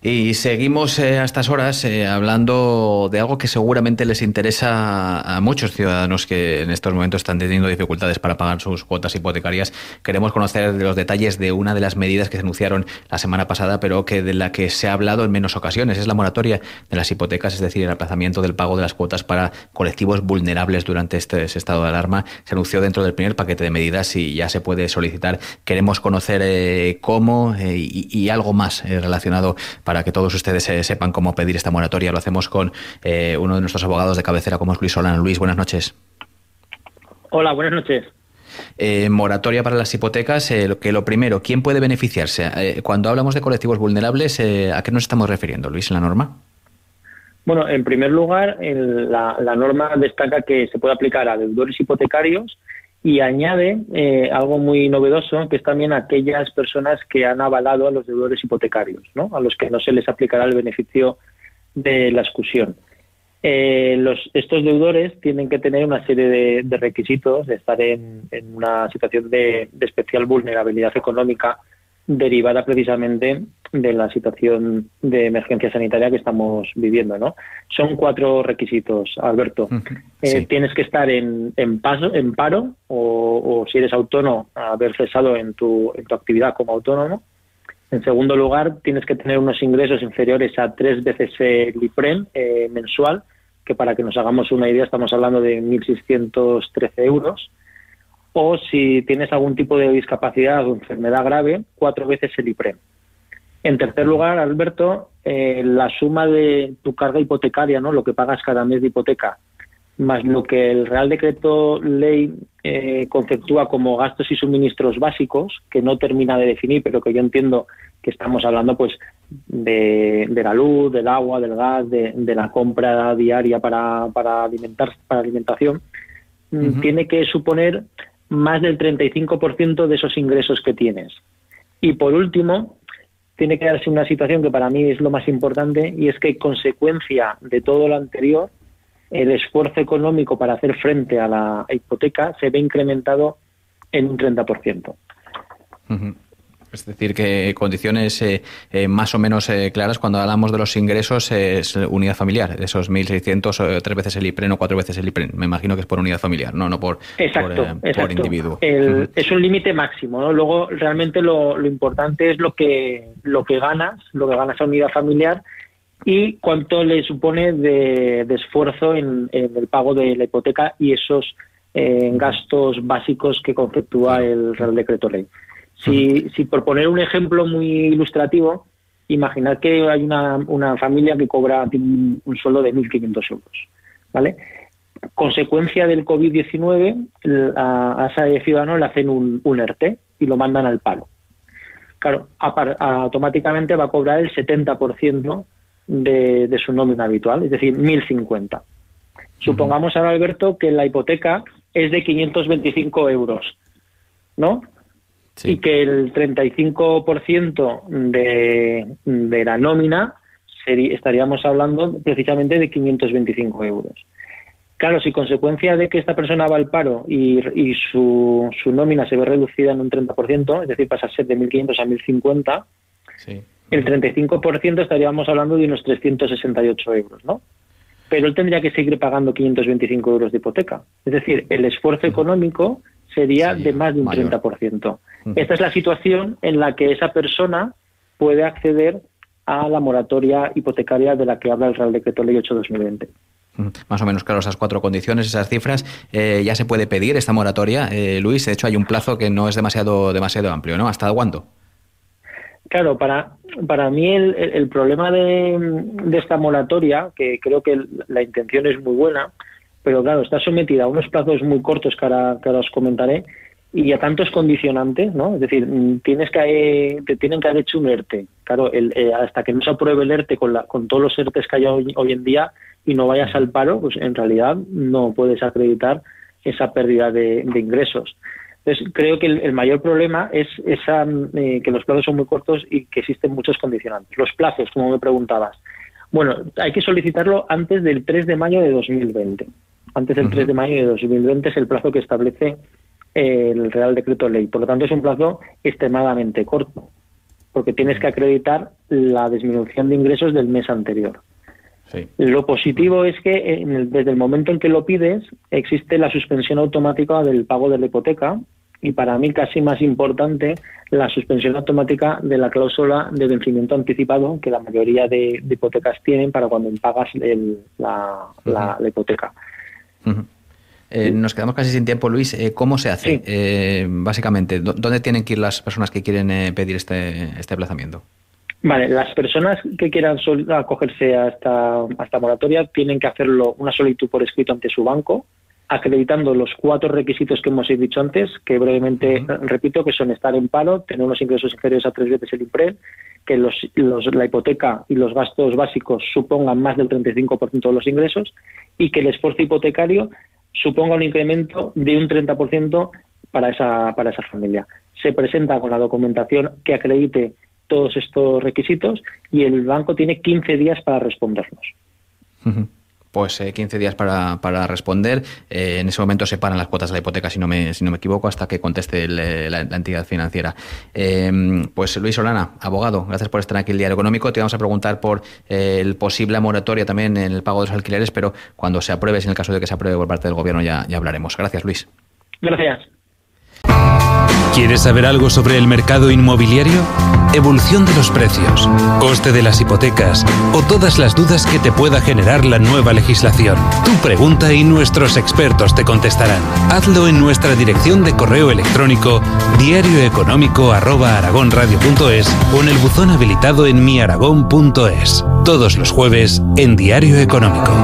Y seguimos a estas horas hablando de algo que seguramente les interesa a muchos ciudadanos que en estos momentos están teniendo dificultades para pagar sus cuotas hipotecarias. Queremos conocer los detalles de una de las medidas que se anunciaron la semana pasada, pero que de la que se ha hablado en menos ocasiones. Es la moratoria de las hipotecas, es decir, el aplazamiento del pago de las cuotas para colectivos vulnerables durante este estado de alarma. Se anunció dentro del primer paquete de medidas y ya se puede solicitar. Queremos conocer cómo y algo más relacionado para que todos ustedes sepan cómo pedir esta moratoria. Lo hacemos con uno de nuestros abogados de cabecera, como es Luis Solano. Luis, buenas noches. Hola, buenas noches. Moratoria para las hipotecas, lo primero, ¿quién puede beneficiarse? Cuando hablamos de colectivos vulnerables, ¿a qué nos estamos refiriendo, Luis, en la norma? Bueno, en primer lugar, la norma destaca que se puede aplicar a deudores hipotecarios y añade algo muy novedoso, que es también aquellas personas que han avalado a los deudores hipotecarios, ¿no? A los que no se les aplicará el beneficio de la excusión. Estos deudores tienen que tener una serie de requisitos de estar en una situación de especial vulnerabilidad económica derivada precisamente de la situación de emergencia sanitaria que estamos viviendo, ¿no? Son 4 requisitos, Alberto. Sí. Tienes que estar en paro o si eres autónomo, haber cesado en tu actividad como autónomo. En segundo lugar, tienes que tener unos ingresos inferiores a 3 veces el IPREM mensual, que para que nos hagamos una idea estamos hablando de 1.613 euros. O si tienes algún tipo de discapacidad o enfermedad grave, 4 veces el IPREM. En tercer lugar, Alberto, la suma de tu carga hipotecaria, ¿no? Lo que pagas cada mes de hipoteca, más lo que el Real Decreto Ley conceptúa como gastos y suministros básicos, que no termina de definir, pero que yo entiendo que estamos hablando pues de la luz, del agua, del gas, de la compra diaria para alimentación, tiene que suponer más del 35% de esos ingresos que tienes. Y por último, tiene que darse una situación que para mí es lo más importante, y es que, consecuencia de todo lo anterior, el esfuerzo económico para hacer frente a la hipoteca se ve incrementado en un 30%. Es decir, que condiciones más o menos claras cuando hablamos de los ingresos es unidad familiar, esos 1.600, 3 veces el IPREM o 4 veces el IPREM. Me imagino que es por unidad familiar, no por individuo. Es un límite máximo, ¿no? Luego, realmente lo importante es lo que ganas a unidad familiar y cuánto le supone de esfuerzo en el pago de la hipoteca y esos gastos básicos que conceptúa el Real Decreto Ley. Si por poner un ejemplo muy ilustrativo, imaginad que hay una familia que cobra un sueldo de 1.500 euros, ¿vale? Consecuencia del COVID-19, a ese ciudadano le hacen un ERTE y lo mandan al paro. Claro, automáticamente va a cobrar el 70% de su nómina habitual, es decir, 1.050. Supongamos ahora, Alberto, que la hipoteca es de 525 euros, ¿no? Sí. Y que el 35% de la nómina estaríamos hablando precisamente de 525 euros. Claro, si consecuencia de que esta persona va al paro y su nómina se ve reducida en un 30%, es decir, pasa a ser de 1.500 a 1.050, sí. El 35% estaríamos hablando de unos 368 euros, ¿no? Pero él tendría que seguir pagando 525 euros de hipoteca. Es decir, el esfuerzo económico sería de más de un 30%. Esta es la situación en la que esa persona puede acceder a la moratoria hipotecaria de la que habla el Real Decreto Ley 8/2020. Más o menos claro, esas 4 condiciones, esas cifras, ya se puede pedir esta moratoria, Luis. De hecho, hay un plazo que no es demasiado amplio, ¿no? ¿Hasta cuándo? Claro, para mí el problema de esta moratoria, que creo que la intención es muy buena, pero claro, está sometida a unos plazos muy cortos que ahora os comentaré y a tantos condicionantes, ¿no? Es decir, te tienen que haber hecho un ERTE. Claro, hasta que no se apruebe el ERTE con todos los ERTEs que hay hoy en día y no vayas al paro, pues en realidad no puedes acreditar esa pérdida de ingresos. Entonces, creo que el mayor problema es que los plazos son muy cortos y que existen muchos condicionantes. Los plazos, como me preguntabas. Bueno, hay que solicitarlo antes del 3 de mayo de 2020. Antes del 3 de mayo de 2020 es el plazo que establece el Real Decreto Ley. Por lo tanto, es un plazo extremadamente corto. porque tienes que acreditar la disminución de ingresos del mes anterior. Sí. Lo positivo es que desde el momento en que lo pides existe la suspensión automática del pago de la hipoteca y, para mí casi más importante, la suspensión automática de la cláusula de vencimiento anticipado que la mayoría de hipotecas tienen para cuando pagas la hipoteca. Nos quedamos casi sin tiempo, Luis. ¿Cómo se hace? Sí. Básicamente, ¿dónde tienen que ir las personas que quieren pedir este aplazamiento? Vale, las personas que quieran acogerse a esta moratoria tienen que hacerlo una solicitud por escrito ante su banco, acreditando los 4 requisitos que hemos dicho antes, que brevemente repito, que son estar en paro, tener unos ingresos inferiores a 3 veces el IMPRED, que la hipoteca y los gastos básicos supongan más del 35% de los ingresos y que el esfuerzo hipotecario suponga un incremento de un 30% para esa familia. Se presenta con la documentación que acredite todos estos requisitos y el banco tiene 15 días para respondernos. Pues 15 días para responder. En ese momento se paran las cuotas de la hipoteca, si no me equivoco, hasta que conteste la entidad financiera. Pues Luis Solana, abogado, gracias por estar aquí en el Diario Económico. Te vamos a preguntar por el posible moratoria también en el pago de los alquileres, pero cuando se apruebe, en el caso de que se apruebe por parte del Gobierno, ya hablaremos. Gracias, Luis. Gracias. ¿Quieres saber algo sobre el mercado inmobiliario? Evolución de los precios, coste de las hipotecas o todas las dudas que te pueda generar la nueva legislación. Tú pregunta y nuestros expertos te contestarán. Hazlo en nuestra dirección de correo electrónico diarioeconómico@aragonradio.es o en el buzón habilitado en miaragón.es. Todos los jueves en Diario Económico.